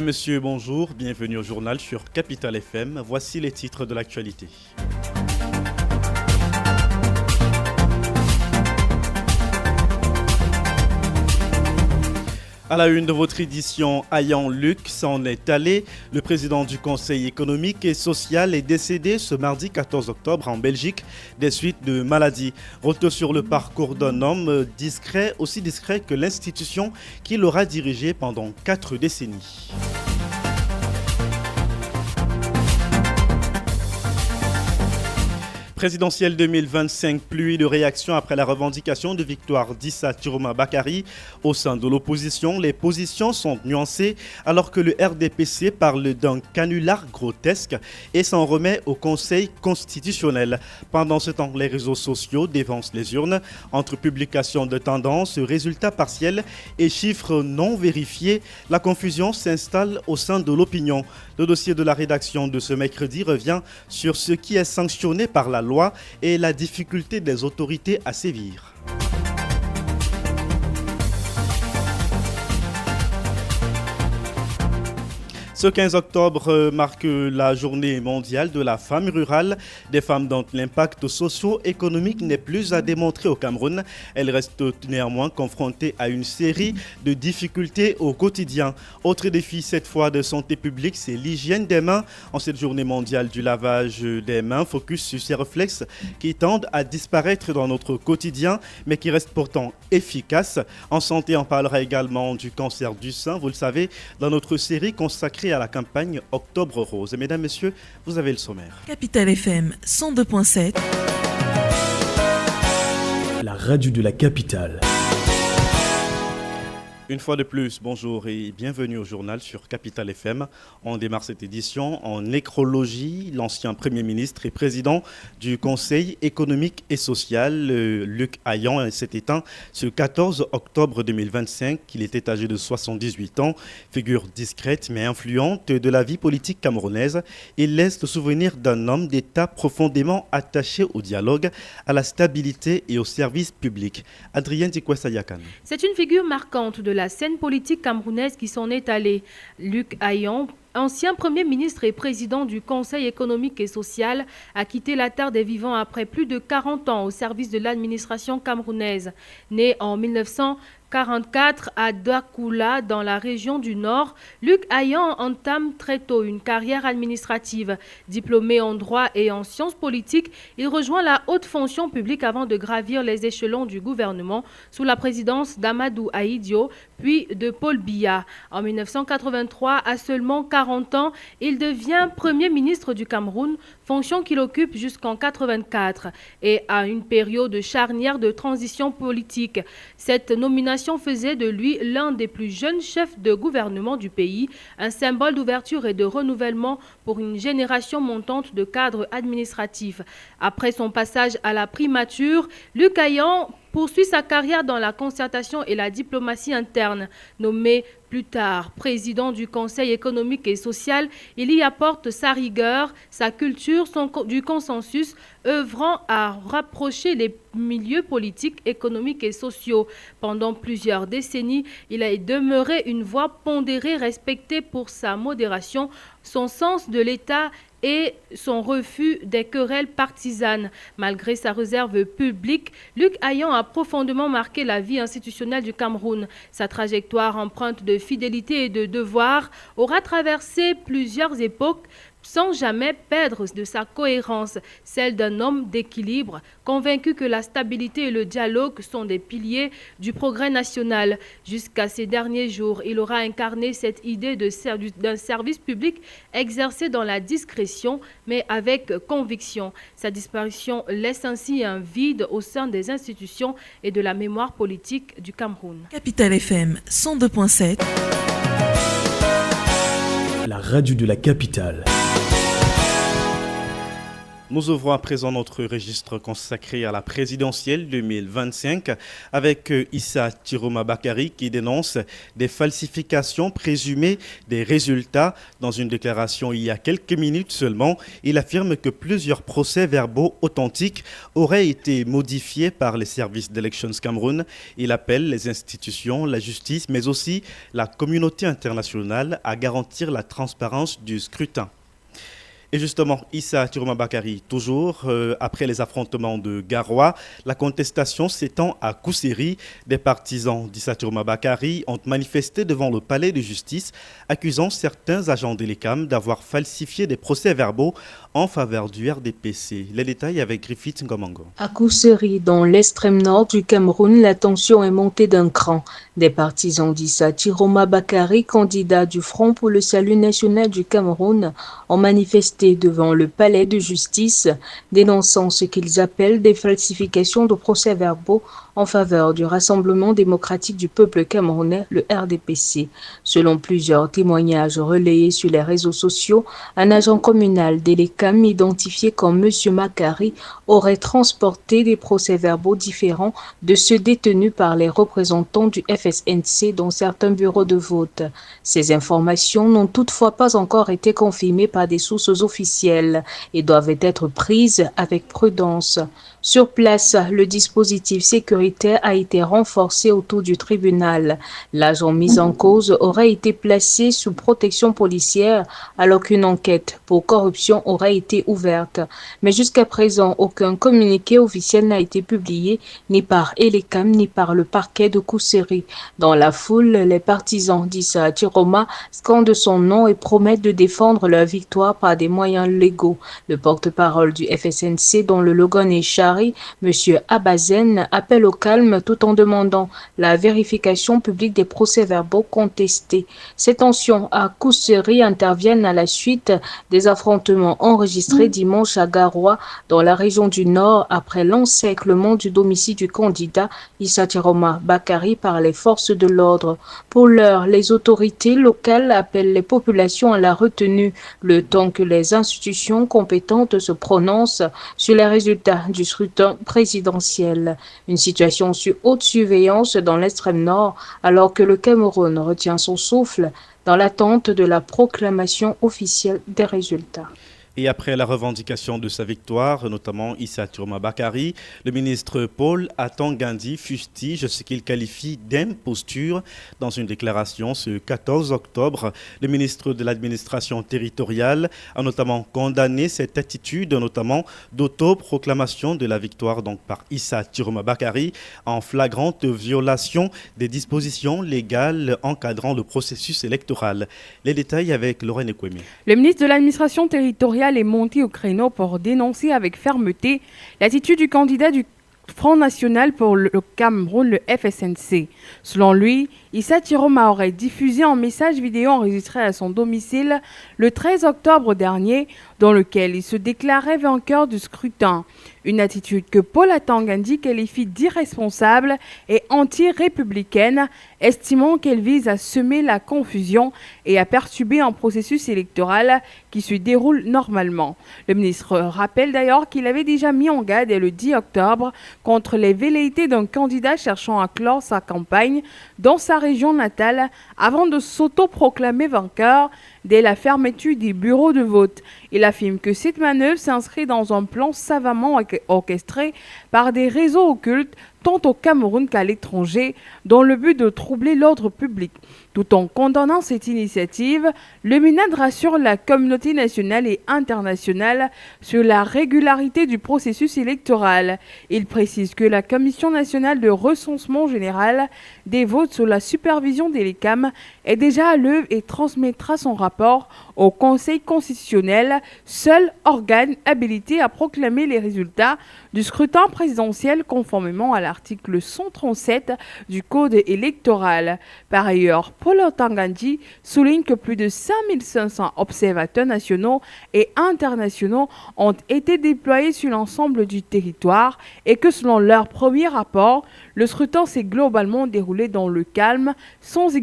Monsieur, bonjour, bienvenue au journal sur Capital FM. Voici les titres de l'actualité. À la une de votre édition, Ayan Luc s'en est allé. Le président du Conseil économique et social est décédé ce mardi 14 octobre en Belgique des suites de maladies. Retour sur le parcours d'un homme discret, aussi discret que l'institution qu'il aura dirigée pendant 4 décennies. Présidentielle 2025, pluie de réactions après la revendication de victoire d'Issa Turma Bakari. Au sein de l'opposition, les positions sont nuancées alors que le RDPC parle d'un canular grotesque et s'en remet au Conseil constitutionnel. Pendant ce temps, les réseaux sociaux dévancent les urnes entre publications de tendances, résultats partiels et chiffres non vérifiés. La confusion s'installe au sein de l'opinion. Le dossier de la rédaction de ce mercredi revient sur ce qui est sanctionné par la loi et la difficulté des autorités à sévir. Ce 15 octobre marque la journée mondiale de la femme rurale, des femmes dont l'impact socio-économique n'est plus à démontrer au Cameroun. Elles restent néanmoins confrontées à une série de difficultés au quotidien. Autre défi cette fois de santé publique, c'est l'hygiène des mains. En cette journée mondiale du lavage des mains, focus sur ces réflexes qui tendent à disparaître dans notre quotidien, mais qui restent pourtant efficaces. En santé, on parlera également du cancer du sein, vous le savez, dans notre série consacrée à la campagne Octobre Rose. Et mesdames, messieurs, vous avez le sommaire. Capital FM 102.7. La radio de la capitale. Une fois de plus, bonjour et bienvenue au journal sur Capital FM. On démarre cette édition en nécrologie. L'ancien Premier ministre et président du Conseil économique et social, Luc Ayan, s'est éteint ce 14 octobre 2025. Il était âgé de 78 ans, figure discrète mais influente de la vie politique camerounaise. Il laisse le souvenir d'un homme d'État profondément attaché au dialogue, à la stabilité et au service public. Adrien Dikwesa-Yakan. C'est une figure marquante de la scène politique camerounaise qui s'en est allée. Luc Ayan, ancien Premier ministre et président du Conseil économique et social, a quitté la terre des vivants après plus de 40 ans au service de l'administration camerounaise. Né en 1944 à Dakoula, dans la région du Nord, Luc Ayan entame très tôt une carrière administrative. Diplômé en droit et en sciences politiques, il rejoint la haute fonction publique avant de gravir les échelons du gouvernement sous la présidence d'Amadou Ahidjo, puis de Paul Biya. En 1983, à seulement 40 ans, il devient Premier ministre du Cameroun, fonction qu'il occupe jusqu'en 1984, et à une période charnière de transition politique. Cette nomination faisait de lui l'un des plus jeunes chefs de gouvernement du pays, un symbole d'ouverture et de renouvellement pour une génération montante de cadres administratifs. Après son passage à la primature, Luc Ayan poursuit sa carrière dans la concertation et la diplomatie interne. Nommé plus tard président du Conseil économique et social, il y apporte sa rigueur, sa culture du consensus, œuvrant à rapprocher les milieux politiques, économiques et sociaux. Pendant plusieurs décennies, il a demeuré une voix pondérée, respectée pour sa modération, son sens de l'État et son refus des querelles partisanes. Malgré sa réserve publique, Luc Ayan a profondément marqué la vie institutionnelle du Cameroun. Sa trajectoire empreinte de fidélité et de devoir aura traversé plusieurs époques sans jamais perdre de sa cohérence, celle d'un homme d'équilibre, convaincu que la stabilité et le dialogue sont des piliers du progrès national. Jusqu'à ces derniers jours, il aura incarné cette idée d'un service public exercé dans la discrétion, mais avec conviction. Sa disparition laisse ainsi un vide au sein des institutions et de la mémoire politique du Cameroun. Capital FM 102.7. La radio de la capitale. Nous ouvrons à présent notre registre consacré à la présidentielle 2025 avec Issa Chiroma Bakary qui dénonce des falsifications présumées des résultats. Dans une déclaration il y a quelques minutes seulement, il affirme que plusieurs procès-verbaux authentiques auraient été modifiés par les services d'Elections Cameroun. Il appelle les institutions, la justice, mais aussi la communauté internationale à garantir la transparence du scrutin. Et justement, Issa Chiroma Bakary, toujours après les affrontements de Garoua, la contestation s'étend à Kousséri. Des partisans d'Issa Chiroma Bakary ont manifesté devant le palais de justice, accusant certains agents de l'ECAM d'avoir falsifié des procès-verbaux en faveur du RDPC. Les détails avec Griffith Ngomango. À Kousséri, dans l'extrême nord du Cameroun, la tension est montée d'un cran. Des partisans d'Issa Chiroma Bakary, candidat du Front pour le salut national du Cameroun, ont manifesté devant le palais de justice, dénonçant ce qu'ils appellent des falsifications de procès-verbaux en faveur du Rassemblement démocratique du peuple camerounais, le RDPC. Selon plusieurs témoignages relayés sur les réseaux sociaux, un agent communal d'Elecam identifié comme M. Bakary aurait transporté des procès-verbaux différents de ceux détenus par les représentants du FSNC dans certains bureaux de vote. Ces informations n'ont toutefois pas encore été confirmées par des sources officielles et doivent être prises avec prudence. Sur place, le dispositif sécuritaire a été renforcé autour du tribunal. L'agent mis en cause aurait été placé sous protection policière alors qu'une enquête pour corruption aurait été ouverte. Mais jusqu'à présent, aucun communiqué officiel n'a été publié ni par Elecam ni par le parquet de Kousséri. Dans la foule, les partisans d'Issa Chiroma scandent son nom et promettent de défendre leur victoire par des moyens légaux. Le porte-parole du FSNC, dont le slogan est M. Abazen, appelle au calme tout en demandant la vérification publique des procès-verbaux contestés. Ces tensions à Kousséri interviennent à la suite des affrontements enregistrés dimanche à Garoua, dans la région du Nord, après l'encerclement du domicile du candidat Issa Chiroma Bakary par les forces de l'ordre. Pour l'heure, les autorités locales appellent les populations à la retenue, le temps que les institutions compétentes se prononcent sur les résultats du scrutin présidentiel. Une situation sous haute surveillance dans l'extrême nord, alors que le Cameroun retient son souffle dans l'attente de la proclamation officielle des résultats. Et après la revendication de sa victoire, notamment Issa Chiroma Bakary, le ministre Paul Atangandi fustige ce qu'il qualifie d'imposture. Dans une déclaration ce 14 octobre, le ministre de l'administration territoriale a notamment condamné cette attitude, notamment d'autoproclamation de la victoire donc par Issa Chiroma Bakary en flagrante violation des dispositions légales encadrant le processus électoral. Les détails avec Lorraine Ekwemi. Le ministre de l'administration territoriale est monté au créneau pour dénoncer avec fermeté l'attitude du candidat du Front National pour le Cameroun, le FSNC. Selon lui, Issa Chiroma aurait diffusé un message vidéo enregistré à son domicile le 13 octobre dernier, dans lequel il se déclarait vainqueur du scrutin. Une attitude que Paul Atangandi qualifie d'irresponsable et anti-républicaine, estimant qu'elle vise à semer la confusion et à perturber un processus électoral qui se déroule normalement. Le ministre rappelle d'ailleurs qu'il avait déjà mis en garde dès le 10 octobre contre les velléités d'un candidat cherchant à clore sa campagne dans sa région natale avant de s'autoproclamer vainqueur dès la fermeture des bureaux de vote. Il affirme que cette manœuvre s'inscrit dans un plan savamment orchestré par des réseaux occultes tant au Cameroun qu'à l'étranger, dans le but de troubler l'ordre public. Tout en condamnant cette initiative, le MINAD rassure la communauté nationale et internationale sur la régularité du processus électoral. Il précise que la Commission nationale de recensement général des votes sous la supervision des l'ECAM est déjà à l'œuvre et transmettra son rapport au Conseil constitutionnel, seul organe habilité à proclamer les résultats du scrutin présidentiel conformément à l'article 137 du Code électoral. Par ailleurs, Paul Atangandi souligne que plus de 5500 observateurs nationaux et internationaux ont été déployés sur l'ensemble du territoire et que selon leur premier rapport, le scrutin s'est globalement déroulé dans le calme, sans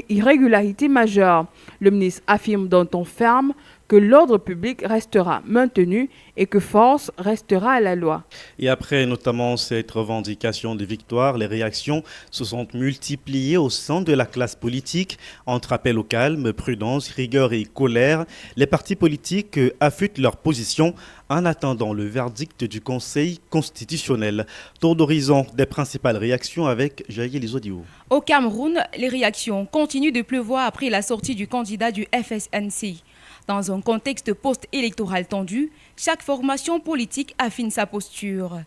irrégularité majeure. Le ministre affirme d'un ton ferme que l'ordre public restera maintenu et que force restera à la loi. Et après notamment cette revendication de victoire, les réactions se sont multipliées au sein de la classe politique. Entre appel au calme, prudence, rigueur et colère, les partis politiques affûtent leur position en attendant le verdict du Conseil constitutionnel. Tour d'horizon des principales réactions avec Jaïe Lizodio. Au Cameroun, les réactions continuent de pleuvoir après la sortie du candidat du FSNC. Dans un contexte post-électoral tendu, chaque formation politique affine sa posture.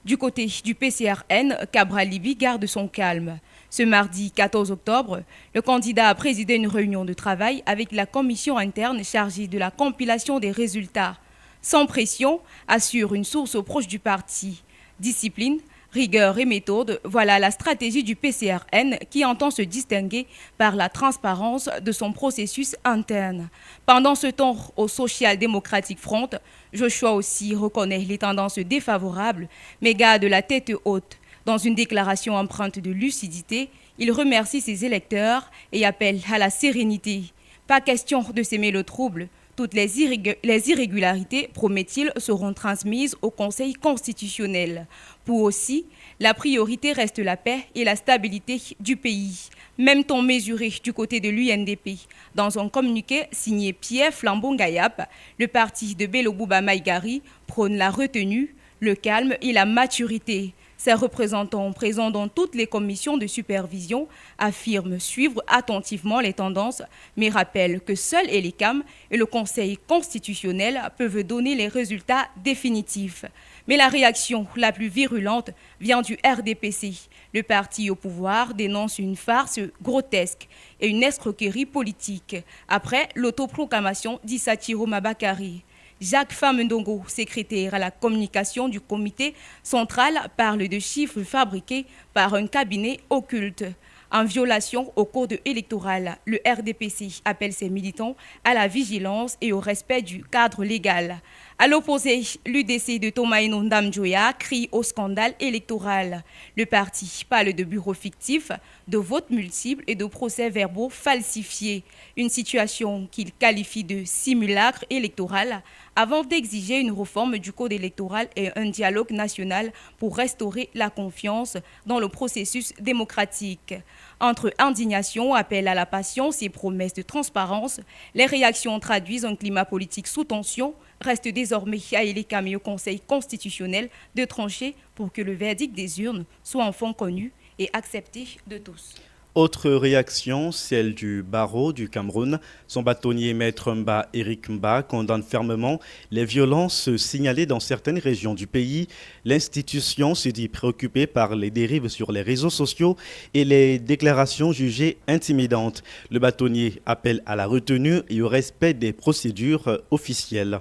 Du côté du PCRN, Cabral Libi garde son calme. Ce mardi 14 octobre, le candidat a présidé une réunion de travail avec la commission interne chargée de la compilation des résultats. Sans pression, assure une source proche du parti. Discipline, rigueur et méthode, voilà la stratégie du PCRN qui entend se distinguer par la transparence de son processus interne. Pendant ce temps, au Social Democratic Front, Joshua aussi reconnaît les tendances défavorables, mais garde la tête haute. Dans une déclaration empreinte de lucidité, il remercie ses électeurs et appelle à la sérénité. Pas question de s'aimer le trouble. Toutes les irrégularités, promet-il, seront transmises au Conseil constitutionnel. Pour aussi, la priorité reste la paix et la stabilité du pays. Même ton mesuré du côté de l'UNDP. Dans un communiqué signé Pierre Flambon-Gayap, le parti de Bello Bouba Maïgari prône la retenue, le calme et la maturité. Ses représentants présents dans toutes les commissions de supervision affirment suivre attentivement les tendances, mais rappellent que seuls l'ELECAM et le Conseil constitutionnel peuvent donner les résultats définitifs. Mais la réaction la plus virulente vient du RDPC. Le parti au pouvoir dénonce une farce grotesque et une escroquerie politique après l'autoproclamation d'Issa Chiroma Bakary. Jacques Famendongo, secrétaire à la communication du comité central, parle de chiffres fabriqués par un cabinet occulte. En violation au code électoral, le RDPC appelle ses militants à la vigilance et au respect du cadre légal. À l'opposé, l'UDC de Tomaino Ndamjoya crie au scandale électoral. Le parti parle de bureaux fictifs, de votes multiples et de procès-verbaux falsifiés. Une situation qu'il qualifie de simulacre électoral avant d'exiger une réforme du code électoral et un dialogue national pour restaurer la confiance dans le processus démocratique. Entre indignation, appel à la patience et promesses de transparence, les réactions traduisent un climat politique sous tension. Reste désormais à l'ELECAM et au Conseil constitutionnel de trancher pour que le verdict des urnes soit enfin connu et accepté de tous. Autre réaction, celle du barreau du Cameroun. Son bâtonnier maître Mba Eric Mba condamne fermement les violences signalées dans certaines régions du pays. L'institution se dit préoccupée par les dérives sur les réseaux sociaux et les déclarations jugées intimidantes. Le bâtonnier appelle à la retenue et au respect des procédures officielles.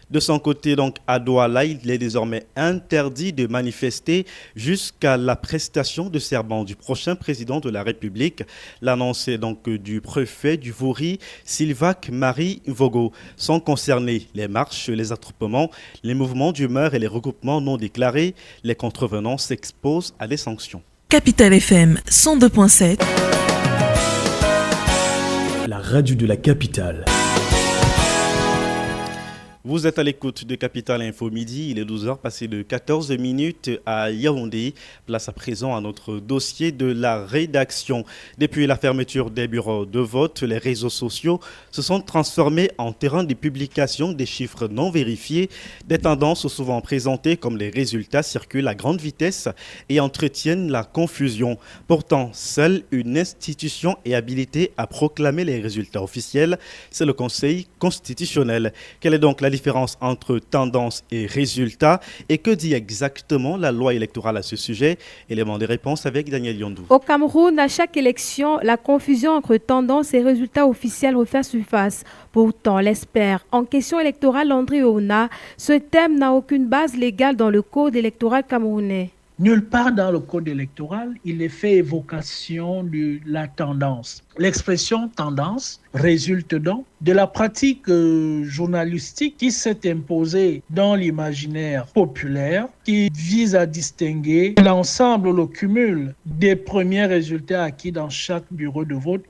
De son côté, donc, à Douala, il est désormais interdit de manifester jusqu'à la prestation de serment du prochain président de la République. L'annonce est donc du préfet du Vouri, Sylvac Marie Vogo. Sont concernés les marches, les attroupements, les mouvements d'humeur et les regroupements non déclarés. Les contrevenants s'exposent à des sanctions. Capital FM 102.7. La radio de la capitale. Vous êtes à l'écoute de Capital Info Midi, il est 12h passé de 14 minutes à Yaoundé. Place à présent à notre dossier de la rédaction. Depuis la fermeture des bureaux de vote, les réseaux sociaux se sont transformés en terrain de publication des chiffres non vérifiés. Des tendances souvent présentées comme les résultats circulent à grande vitesse et entretiennent la confusion. Pourtant, seule une institution est habilitée à proclamer les résultats officiels, c'est le Conseil constitutionnel. Quelle est donc la différence entre tendance et résultat et que dit exactement la loi électorale à ce sujet? Élément de réponse avec Daniel Yondou. Au Cameroun, à chaque élection, la confusion entre tendance et résultats officiels refait surface. Pourtant, l'expert en question électorale André Ouna, ce thème n'a aucune base légale dans le code électoral camerounais. Nulle part dans le code électoral, il est fait évocation de la tendance. L'expression tendance résulte donc de la pratique journalistique qui s'est imposée dans l'imaginaire populaire, qui vise à distinguer l'ensemble, le cumul des premiers résultats acquis dans chaque bureau de vote.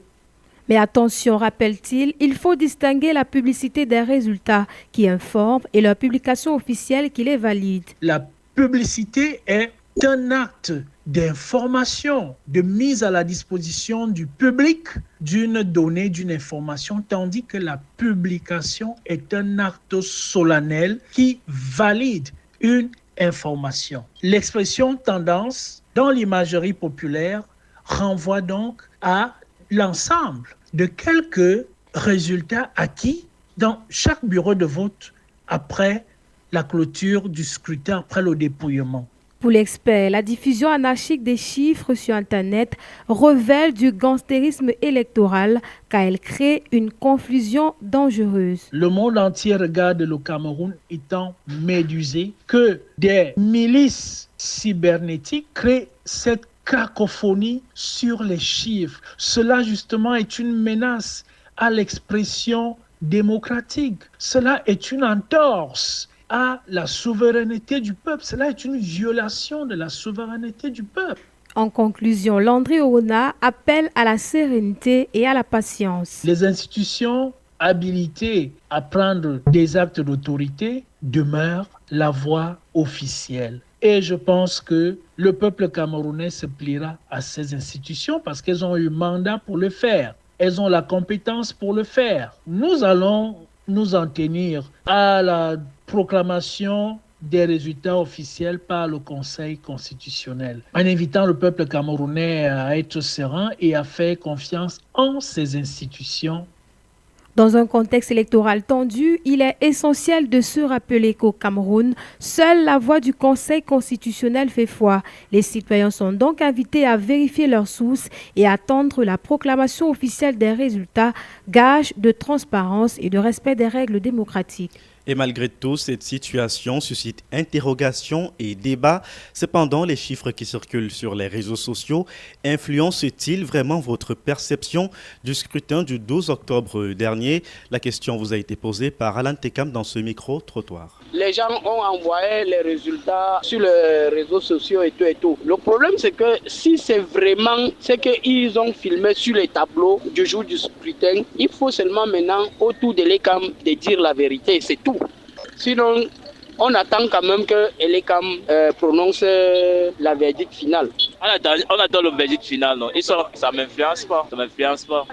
Mais attention, rappelle-t-il, il faut distinguer la publicité des résultats qui informent et leur publication officielle qui les valide. La publicité est un acte d'information, de mise à la disposition du public d'une donnée, d'une information, tandis que la publication est un acte solennel qui valide une information. L'expression tendance dans l'imagerie populaire renvoie donc à l'ensemble de quelques résultats acquis dans chaque bureau de vote après la clôture du scrutin, après le dépouillement. Pour l'expert, la diffusion anarchique des chiffres sur Internet révèle du gangstérisme électoral car elle crée une confusion dangereuse. Le monde entier regarde le Cameroun étant médusé que des milices cybernétiques créent cette cacophonie sur les chiffres. Cela justement est une menace à l'expression démocratique. Cela est une entorse à la souveraineté du peuple. Cela est une violation de la souveraineté du peuple. En conclusion, Landry Oona appelle à la sérénité et à la patience. Les institutions habilitées à prendre des actes d'autorité demeurent la voie officielle. Et je pense que le peuple camerounais se pliera à ces institutions parce qu'elles ont eu mandat pour le faire. Elles ont la compétence pour le faire. Nous allons nous en tenir à la proclamation des résultats officiels par le Conseil constitutionnel, en invitant le peuple camerounais à être serein et à faire confiance en ces institutions. Dans un contexte électoral tendu, il est essentiel de se rappeler qu'au Cameroun, seule la voix du Conseil constitutionnel fait foi. Les citoyens sont donc invités à vérifier leurs sources et à attendre la proclamation officielle des résultats, gage de transparence et de respect des règles démocratiques. Et malgré tout, cette situation suscite interrogations et débats. Cependant, les chiffres qui circulent sur les réseaux sociaux influencent-ils vraiment votre perception du scrutin du 12 octobre dernier? La question vous a été posée par Alan Tekam dans ce micro-trottoir. Les gens ont envoyé les résultats sur les réseaux sociaux et tout. Le problème, c'est que si c'est vraiment ce qu'ils ont filmé sur les tableaux du jour du scrutin, il faut seulement maintenant, autour de l'ECAM, de dire la vérité, c'est tout. Sinon, on attend quand même que l'ECAM prononce la verdict finale. On attend le verdict final, non. Ça m'influence pas.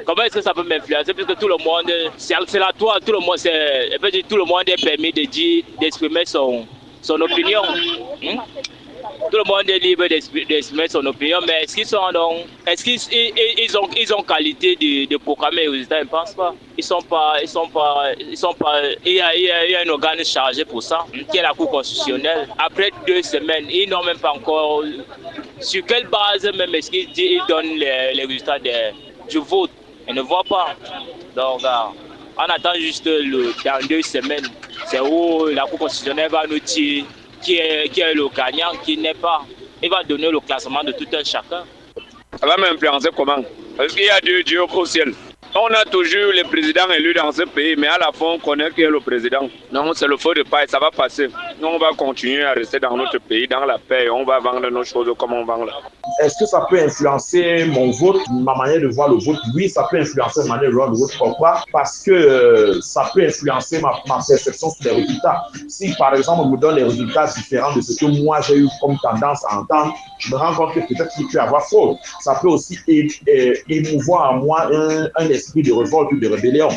Comment est-ce que ça peut m'influencer? Parce que tout le monde, c'est la toi, tout le monde est permis d'exprimer son opinion. Tout le monde est libre d'exprimer son opinion, mais est-ce qu'ils ont qualité de proclamer les résultats? Je ne pense pas. Ils sont pas. Il y a un organe chargé pour ça, qui est la Cour constitutionnelle. Après 2 semaines, ils n'ont même pas encore. Sur quelle base même est-ce qu'ils donnent les résultats du vote? Ils ne voient pas. Donc, on attend juste dans 2 semaines. C'est où la Cour constitutionnelle va nous dire qui est le gagnant, qui n'est pas. Il va donner le classement de tout un chacun. Ça va m'influencer comment? Parce qu'il y a 2 dieux au ciel. On a toujours le président élu dans ce pays, mais à la fin, on connaît qui est le président. Non, c'est le feu de paille, ça va passer. Nous, on va continuer à rester dans notre pays, dans la paix, et on va vendre nos choses comme on vend là. Est-ce que ça peut influencer mon vote, ma manière de voir le vote? Oui, ça peut influencer ma manière de voir le vote. Pourquoi? Parce que ça peut influencer ma perception sur les résultats. Si, par exemple, on me donne les résultats différents de ce que moi, j'ai eu comme tendance à entendre, je me rends compte que peut-être qu'il peut y avoir faute. Ça peut aussi émouvoir en moi un esprit de révolte ou de rébellion.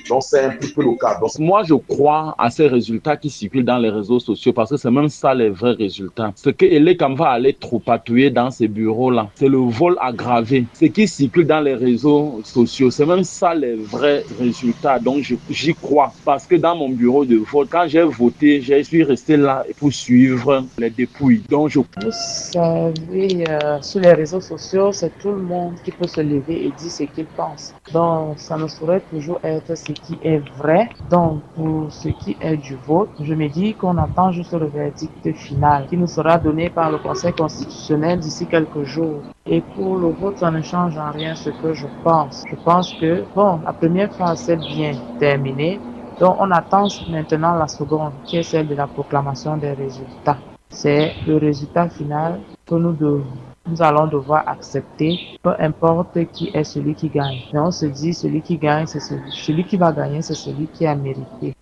Donc, c'est un peu le cas. Donc, moi, je crois à ces résultats qui circulent dans les réseaux sociaux parce que c'est même ça les vrais résultats. Ce que l'ECAM va aller trop patouiller dans ces bureaux-là, c'est le vol aggravé. Ce qui circule dans les réseaux sociaux, c'est même ça les vrais résultats. Donc, j'y crois parce que dans mon bureau de vote, quand j'ai voté, je suis resté là pour suivre les dépouilles. Donc, vous savez, sur les réseaux sociaux, c'est tout le monde qui peut se lever et dire ce qu'il pense. Donc, ça ne saurait toujours être ce qui est vrai. Donc, pour ce qui est du vote, je me dis qu'on attend juste le verdict final qui nous sera donné par le Conseil constitutionnel d'ici quelques jours. Et pour le vote, ça ne change en rien ce que je pense. Je pense que, la première phase s'est bien terminée. Donc, on attend maintenant la seconde, qui est celle de la proclamation des résultats. C'est le résultat final que nous devons nous allons devoir accepter, peu importe qui est celui qui gagne. Mais on se dit, celui qui gagne, c'est celui qui va gagner, c'est celui qui a mérité.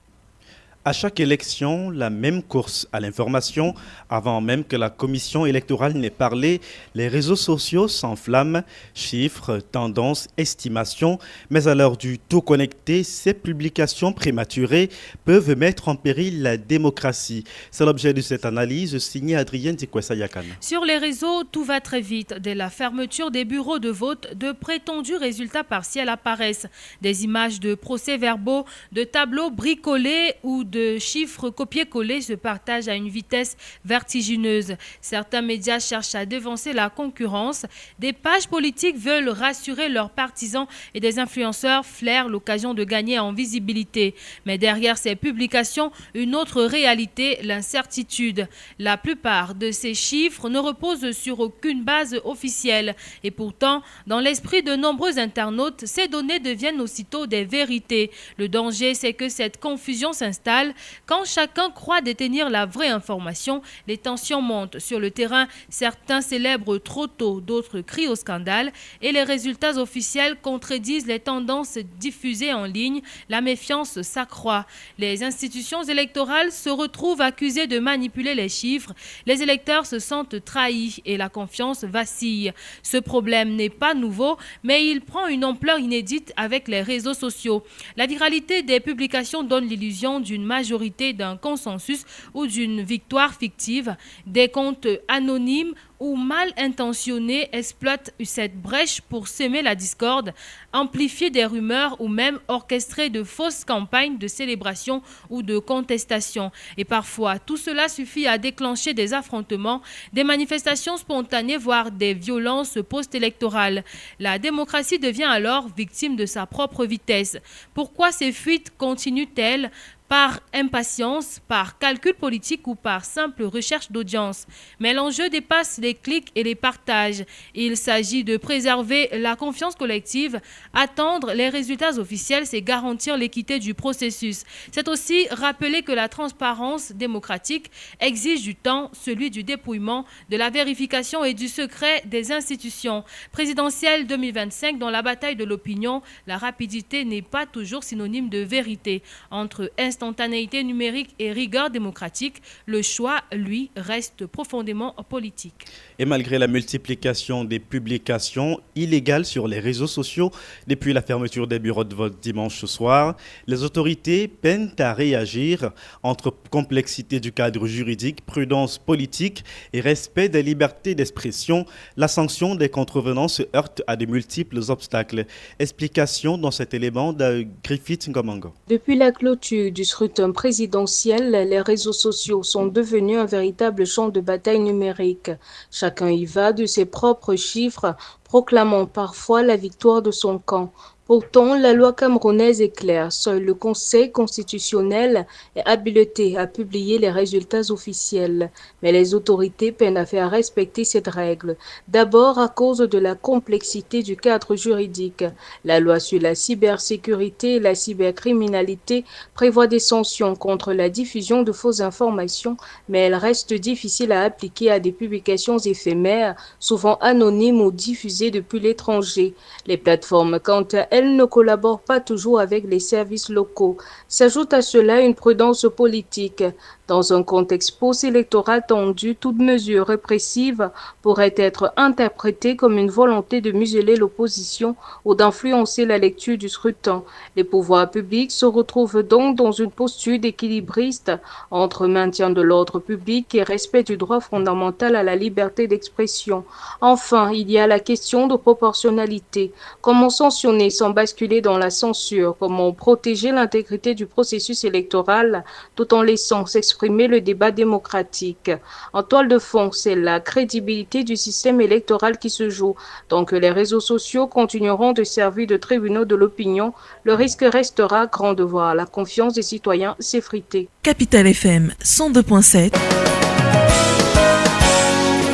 À chaque élection, la même course à l'information. Avant même que la commission électorale n'ait parlé, les réseaux sociaux s'enflamment. Chiffres, tendances, estimations. Mais à l'heure du tout connecté, ces publications prématurées peuvent mettre en péril la démocratie. C'est l'objet de cette analyse signée Adrienne Dikwesa-Yakan. Sur les réseaux, tout va très vite. Dès la fermeture des bureaux de vote, de prétendus résultats partiels apparaissent. Des images de procès-verbaux, de tableaux bricolés ou de chiffres copiés-collés se partagent à une vitesse vertigineuse. Certains médias cherchent à devancer la concurrence. Des pages politiques veulent rassurer leurs partisans et des influenceurs flairent l'occasion de gagner en visibilité. Mais derrière ces publications, une autre réalité, l'incertitude. La plupart de ces chiffres ne reposent sur aucune base officielle. Et pourtant, dans l'esprit de nombreux internautes, ces données deviennent aussitôt des vérités. Le danger, c'est que cette confusion s'installe. Quand chacun croit détenir la vraie information, les tensions montent. Sur le terrain, certains célèbrent trop tôt, d'autres crient au scandale et les résultats officiels contredisent les tendances diffusées en ligne. La méfiance s'accroît. Les institutions électorales se retrouvent accusées de manipuler les chiffres. Les électeurs se sentent trahis et la confiance vacille. Ce problème n'est pas nouveau, mais il prend une ampleur inédite avec les réseaux sociaux. La viralité des publications donne l'illusion d'une majorité, d'un consensus ou d'une victoire fictive. Des comptes anonymes ou mal intentionnés exploitent cette brèche pour semer la discorde, amplifier des rumeurs ou même orchestrer de fausses campagnes de célébration ou de contestation. Et parfois, tout cela suffit à déclencher des affrontements, des manifestations spontanées, voire des violences post-électorales. La démocratie devient alors victime de sa propre vitesse. Pourquoi ces fuites continuent-elles ? Par impatience, par calcul politique ou par simple recherche d'audience. Mais l'enjeu dépasse les clics et les partages. Il s'agit de préserver la confiance collective. Attendre les résultats officiels, c'est garantir l'équité du processus. C'est aussi rappeler que la transparence démocratique exige du temps, celui du dépouillement, de la vérification et du secret des institutions. Présidentielle 2025, dans la bataille de l'opinion, la rapidité n'est pas toujours synonyme de vérité. Entre instantanéité numérique et rigueur démocratique, le choix, lui, reste profondément politique. Et malgré la multiplication des publications illégales sur les réseaux sociaux depuis la fermeture des bureaux de vote dimanche soir, les autorités peinent à réagir. Entre complexité du cadre juridique, prudence politique et respect des libertés d'expression, la sanction des contrevenants se heurte à de multiples obstacles. Explication dans cet élément de Griffith Ngomango. Depuis la clôture du scrutin présidentiel, les réseaux sociaux sont devenus un véritable champ de bataille numérique. Chacun y va de ses propres chiffres, proclamant parfois la victoire de son camp. Pourtant, la loi camerounaise est claire. Seul le Conseil constitutionnel est habilité à publier les résultats officiels. Mais les autorités peinent à faire respecter cette règle. D'abord à cause de la complexité du cadre juridique. La loi sur la cybersécurité et la cybercriminalité prévoit des sanctions contre la diffusion de fausses informations, mais elle reste difficile à appliquer à des publications éphémères, souvent anonymes ou diffusées depuis l'étranger. Les plateformes, quant à elles, ne collaborent pas toujours avec les services locaux. S'ajoute à cela une prudence politique. Dans un contexte post-électoral tendu, toute mesure répressive pourrait être interprétée comme une volonté de museler l'opposition ou d'influencer la lecture du scrutin. Les pouvoirs publics se retrouvent donc dans une posture d'équilibriste entre maintien de l'ordre public et respect du droit fondamental à la liberté d'expression. Enfin, il y a la question de proportionnalité. Comment sanctionner sans basculer dans la censure? Comment protéger l'intégrité du processus électoral tout en laissant s'exprimer le débat démocratique? En toile de fond, c'est la crédibilité du système électoral qui se joue. Tant que les réseaux sociaux continueront de servir de tribunaux de l'opinion, le risque restera grand de voir la confiance des citoyens s'effriter. Capital FM 102.7.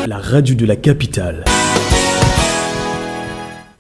La radio de la capitale.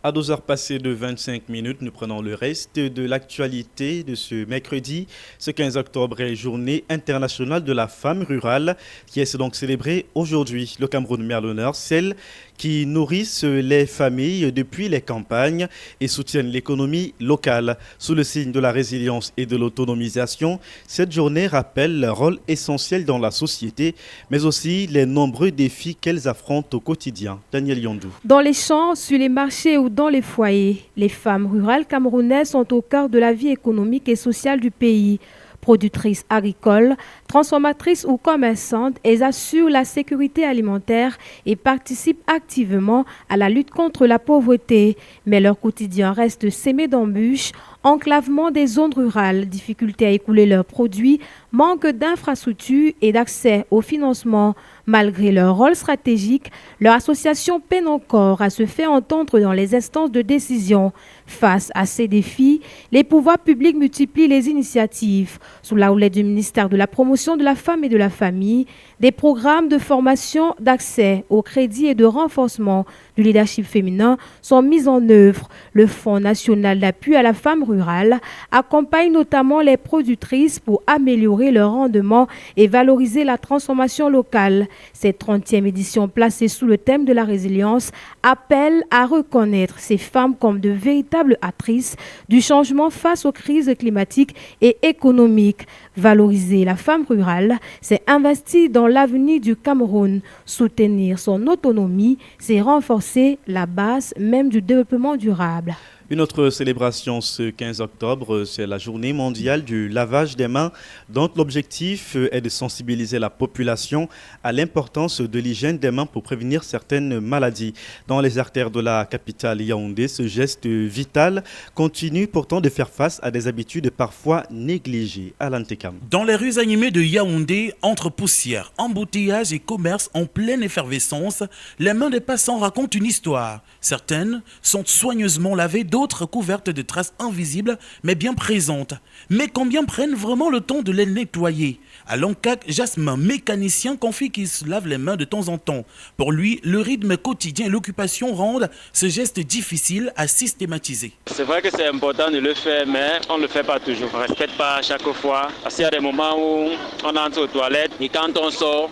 À 2 heures passées de 25 minutes, nous prenons le reste de l'actualité de ce mercredi. Ce 15 octobre est journée internationale de la femme rurale qui est donc célébrée aujourd'hui. Le Cameroun met à l'honneur celles qui nourrissent les familles depuis les campagnes et soutiennent l'économie locale. Sous le signe de la résilience et de l'autonomisation, cette journée rappelle leur rôle essentiel dans la société, mais aussi les nombreux défis qu'elles affrontent au quotidien. Daniel Yondou. Dans les champs, sur les marchés ou dans les foyers, les femmes rurales camerounaises sont au cœur de la vie économique et sociale du pays. Productrices agricoles, transformatrices ou commerçantes, elles assurent la sécurité alimentaire et participent activement à la lutte contre la pauvreté. Mais leur quotidien reste semé d'embûches, enclavement des zones rurales, difficulté à écouler leurs produits, manque d'infrastructures et d'accès au financement. Malgré leur rôle stratégique, leur association peine encore à se faire entendre dans les instances de décision. Face à ces défis, les pouvoirs publics multiplient les initiatives. Sous la houlette du ministère de la Promotion de la Femme et de la Famille, des programmes de formation, d'accès au crédit et de renforcement du leadership féminin sont mis en œuvre. Le Fonds national d'appui à la femme rurale accompagne notamment les productrices pour améliorer leur rendement et valoriser la transformation locale. Cette 30e édition placée sous le thème de la résilience appelle à reconnaître ces femmes comme de véritables actrices du changement face aux crises climatiques et économiques. Valoriser la femme rurale, c'est investir dans l'avenir du Cameroun. Soutenir son autonomie, c'est renforcer la base même du développement durable. Une autre célébration ce 15 octobre, c'est la journée mondiale du lavage des mains, dont l'objectif est de sensibiliser la population à l'importance de l'hygiène des mains pour prévenir certaines maladies. Dans les artères de la capitale Yaoundé, ce geste vital continue pourtant de faire face à des habitudes parfois négligées. Alan Tekam. Dans les rues animées de Yaoundé, entre poussière, embouteillage et commerce en pleine effervescence, les mains des passants racontent une histoire. Certaines sont soigneusement lavées, d'autres couvertes de traces invisibles mais bien présentes. Mais combien prennent vraiment le temps de les nettoyer? À Lancac, Jasmin, mécanicien, confie qu'il se lave les mains de temps en temps. Pour lui, le rythme quotidien et l'occupation rendent ce geste difficile à systématiser. C'est vrai que c'est important de le faire, mais on ne le fait pas toujours. On ne respecte pas à chaque fois. Parce qu'il y a des moments où on entre aux toilettes et quand on sort,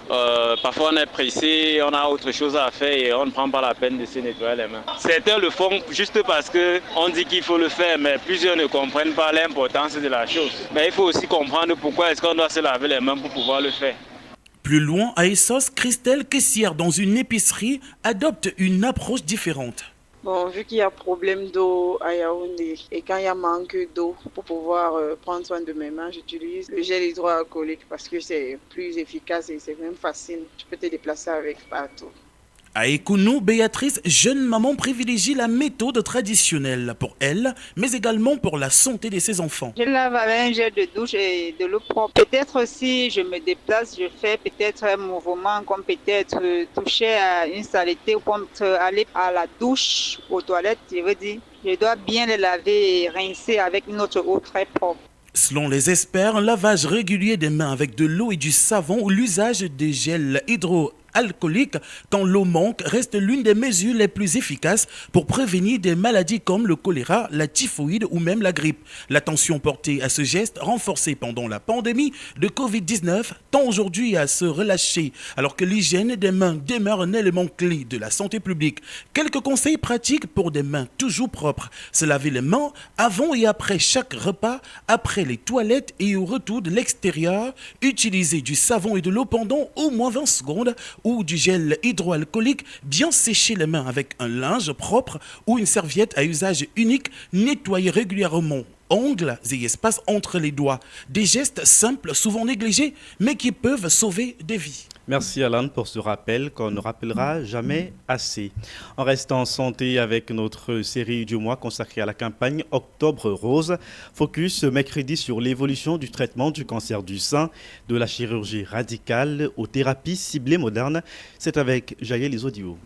parfois on est pressé, on a autre chose à faire et on ne prend pas la peine de se nettoyer les mains. Certains le font juste parce qu'on dit qu'il faut le faire, mais plusieurs ne comprennent pas l'importance de la chose. Mais il faut aussi comprendre pourquoi est-ce qu'on doit se laver les mains pour pouvoir le faire. Plus loin, à Essos, Christelle, caissière dans une épicerie, adopte une approche différente. Bon, vu qu'il y a problème d'eau à Yaoundé et quand il y a manque d'eau, pour pouvoir prendre soin de mes mains, j'utilise le gel hydroalcoolique parce que c'est plus efficace et c'est même facile. Tu peux te déplacer avec partout. À Ekounou, Béatrice, jeune maman, privilégie la méthode traditionnelle pour elle, mais également pour la santé de ses enfants. Je lave avec un gel de douche et de l'eau propre. Peut-être si je me déplace, je fais peut-être un mouvement comme peut-être toucher à une saleté ou comme aller à la douche, aux toilettes, je veux dire. Je dois bien les laver et rincer avec une autre eau très propre. Selon les experts, un lavage régulier des mains avec de l'eau et du savon ou l'usage des gels hydroalcooliques quand l'eau manque reste l'une des mesures les plus efficaces pour prévenir des maladies comme le choléra, la typhoïde ou même la grippe. L'attention portée à ce geste, renforcée pendant la pandémie de Covid-19, tend aujourd'hui à se relâcher alors que l'hygiène des mains demeure un élément clé de la santé publique. Quelques conseils pratiques pour des mains toujours propres. Se laver les mains avant et après chaque repas, après les toilettes et au retour de l'extérieur. Utiliser du savon et de l'eau pendant au moins 20 secondes ou du gel hydroalcoolique, bien sécher les mains avec un linge propre ou une serviette à usage unique, nettoyer régulièrement ongles et espaces entre les doigts. Des gestes simples, souvent négligés, mais qui peuvent sauver des vies. Merci Alan pour ce rappel qu'on ne rappellera jamais assez. On reste en santé avec notre série du mois consacrée à la campagne Octobre Rose. Focus mercredi sur l'évolution du traitement du cancer du sein, de la chirurgie radicale aux thérapies ciblées modernes. C'est avec Jaël Isodio.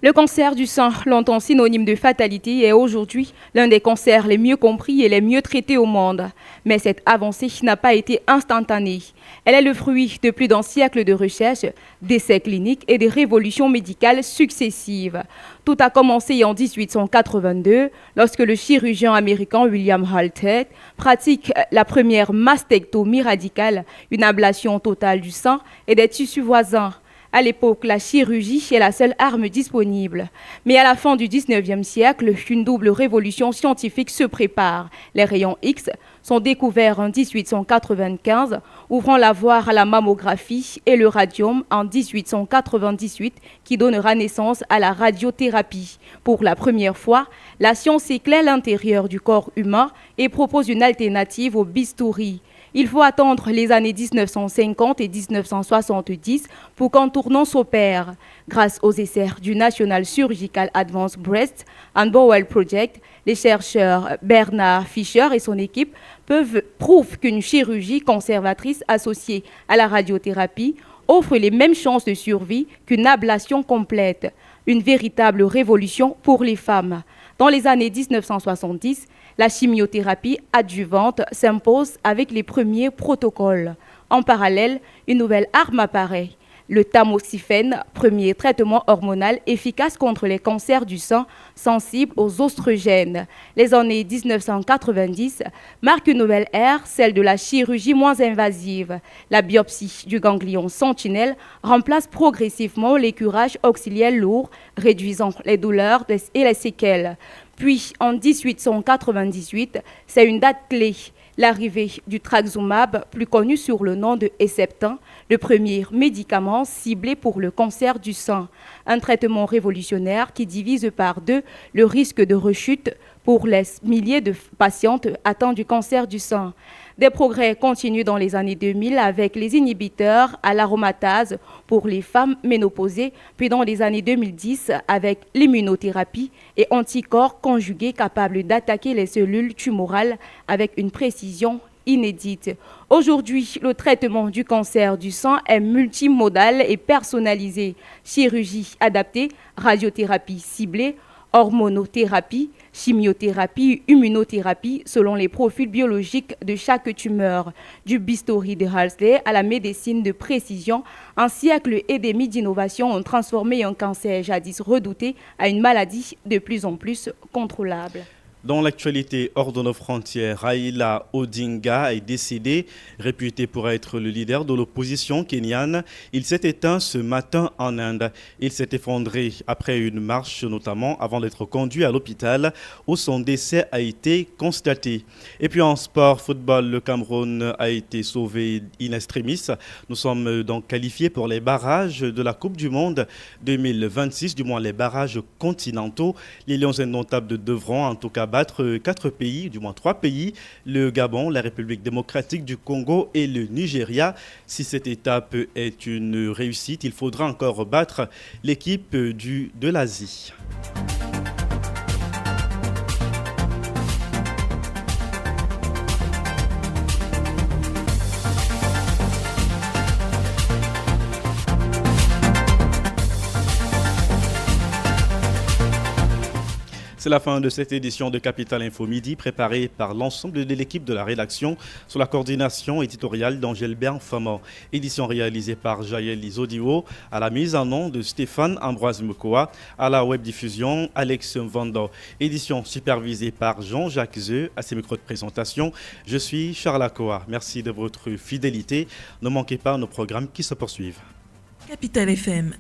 Le cancer du sein, longtemps synonyme de fatalité, est aujourd'hui l'un des cancers les mieux compris et les mieux traités au monde. Mais cette avancée n'a pas été instantanée. Elle est le fruit de plus d'un siècle de recherche, d'essais cliniques et de révolutions médicales successives. Tout a commencé en 1882, lorsque le chirurgien américain William Halsted pratique la première mastectomie radicale, une ablation totale du sein et des tissus voisins. À l'époque, la chirurgie est la seule arme disponible. Mais à la fin du 19e siècle, une double révolution scientifique se prépare. Les rayons X sont découverts en 1895, ouvrant la voie à la mammographie, et le radium en 1898, qui donnera naissance à la radiothérapie. Pour la première fois, la science éclaire l'intérieur du corps humain et propose une alternative au bistouri. Il faut attendre les années 1950 et 1970 pour qu'un tournant s'opère. Grâce aux essais du National Surgical Advanced Breast and Bowel Project, les chercheurs Bernard Fischer et son équipe prouvent qu'une chirurgie conservatrice associée à la radiothérapie offre les mêmes chances de survie qu'une ablation complète. Une véritable révolution pour les femmes. Dans les années 1970, la chimiothérapie adjuvante s'impose avec les premiers protocoles. En parallèle, une nouvelle arme apparaît. Le tamoxifène, premier traitement hormonal efficace contre les cancers du sein sensibles aux oestrogènes. Les années 1990 marquent une nouvelle ère, celle de la chirurgie moins invasive. La biopsie du ganglion sentinelle remplace progressivement les curages auxiliaires lourds, réduisant les douleurs et les séquelles. Puis, en 1898, c'est une date clé. L'arrivée du Trastuzumab, plus connu sous le nom de Herceptin, le premier médicament ciblé pour le cancer du sein. Un traitement révolutionnaire qui divise par deux le risque de rechute pour les milliers de patientes atteintes du cancer du sein. Des progrès continuent dans les années 2000 avec les inhibiteurs à l'aromatase pour les femmes ménopausées, puis dans les années 2010 avec l'immunothérapie et anticorps conjugués capables d'attaquer les cellules tumorales avec une précision inédite. Aujourd'hui, le traitement du cancer du sein est multimodal et personnalisé. Chirurgie adaptée, radiothérapie ciblée, hormonothérapie, chimiothérapie, immunothérapie selon les profils biologiques de chaque tumeur. Du bistouri de Halsey à la médecine de précision, un siècle et demi d'innovation ont transformé un cancer jadis redouté à une maladie de plus en plus contrôlable. Dans l'actualité hors de nos frontières, Raila Odinga est décédé. Réputé pour être le leader de l'opposition kenyane, il s'est éteint ce matin en Inde. Il s'est effondré après une marche notamment avant d'être conduit à l'hôpital où son décès a été constaté. Et puis en sport, football, le Cameroun a été sauvé in extremis. Nous sommes donc qualifiés pour les barrages de la Coupe du Monde 2026, du moins les barrages continentaux. Les Lions indomptables devront en tout cas battre 4 pays, du moins 3 pays, le Gabon, la République démocratique du Congo et le Nigeria. Si cette étape est une réussite, il faudra encore battre l'équipe de l'Asie. C'est la fin de cette édition de Capital Info Midi, préparée par l'ensemble de l'équipe de la rédaction sous la coordination éditoriale d'Angèle-Bern Fama. Édition réalisée par Jaël Isodio, à la mise en nom de Stéphane Ambroise Mokoa, à la web-diffusion Alex Mvando. Édition supervisée par Jean-Jacques Zeu, à ses micros de présentation. Je suis Charles Akoa. Merci de votre fidélité. Ne manquez pas nos programmes qui se poursuivent. Capital FM